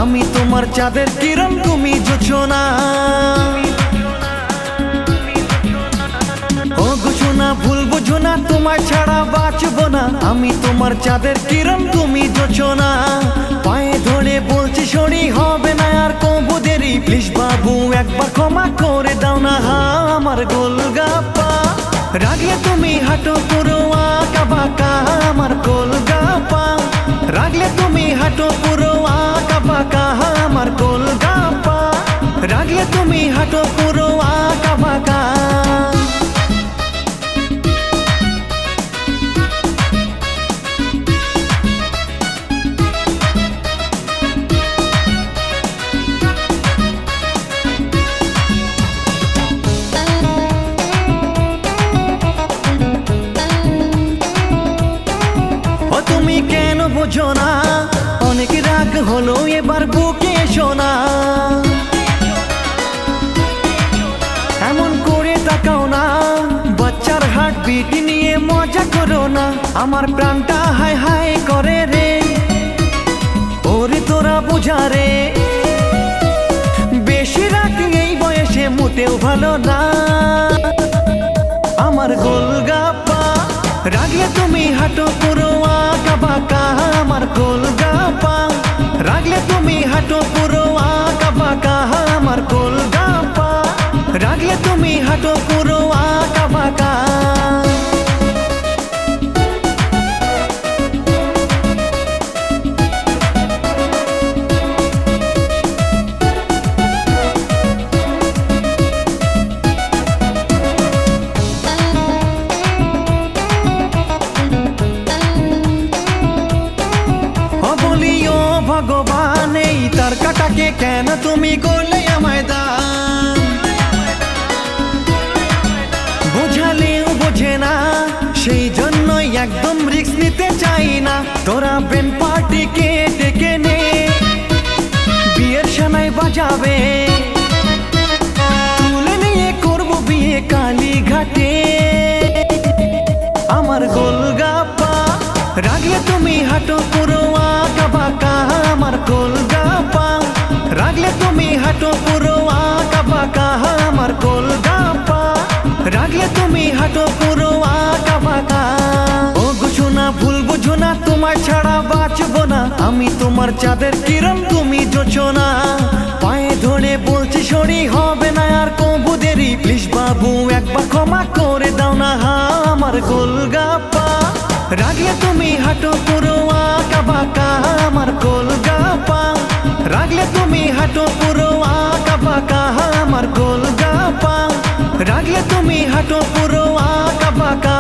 আমি তোমার চাঁদের কিরণ, তুমি জোছনা। ও গো সোনা, ভুল বুঝো না, তোমার ছাড়া বাঁচবো না। আমি তোমার চাঁদের কিরণ, তুমি জোছনা। পায়ে ধরে বলছি সরি, হবে না আর কবু দেরি। প্লিজ বাবু একবার ক্ষমা করে দাও না আমার গোলগাপ্পা। রাগলে তুমি হাঁটো পুরো আঁকা বাঁকা আমার গোলগাপ্পা। রাগলে তুমি হাঁটো পুরো আঁকা বাঁকা আমার গোলগাপ্পা। রাগলে তুমি হাঁটো পুরো আঁকা বাঁকা। তুমি কেন বোঝো না, অনেক রাগ হলো এবার বুকে শোনা। এমন করে তাকাও না, বাচ্চার হার্টবিট নিয়ে মজা করো না। আমার প্রাণটা হাই হাই করে রে, ওরে তোরা বোঝা রে। বেশি রাগ এই বয়সে মোটেও ভালো না আমার গোলগাপ্পা। রাগলে তুমি হাঁটো পুরো আঁকা বাঁকা আমার গোলগাপ্পা। রাগলে তুমি হাঁটো পুরো আঁকা বাঁকা আমার গোলগাপ্পা। রাগলে তুমি হাঁটো পুরো আঁকা বাঁকা। ভগবান এই তার কাটাকে কেন তুমি করলে আমায় দান। বোঝালেও বোঝে না, সেই জন্যই একদম রিস্ক নিতে চাই না। তোরা বেন পার্টিকে ডেকে নে, বিয়ের সানাই বাজাবে। তুলে নিয়ে করবো বিয়ে কালীঘাটে আমার গোলগাপ্পা। রাগলে তুমি হাঁটো পুরো আঁকা বাঁকা আমার গোলগাপ্পা। রাগলে তুমি হাঁটো পুরো আঁকা বাঁকা আমার গোলগাপ্পা। রাগলে তুমি হাঁটো পুরো আঁকা বাঁকা। ও গো সোনা, ভুল বুঝো না, তোমার ছাড়া বাঁচবো না। আমি তোমার চাঁদের কিরণ, তুমি জোছনা। পায়ে ধরে বলছি সরি, হবে না আর কবু দেরি। প্লিজ বাবু একবার ক্ষমা করে দাও না আমার গোলগাপ্পা। রাগলে তুমি হাঁটো পুরো আঁকা বাঁকা আমার গোলগাপ্পা। রাগলে তুমি হাঁটো পুরো আঁকা বাঁকা আমার গোলগাপ্পা। রাগলে তুমি হাঁটো পুরো আঁকা বাঁকা।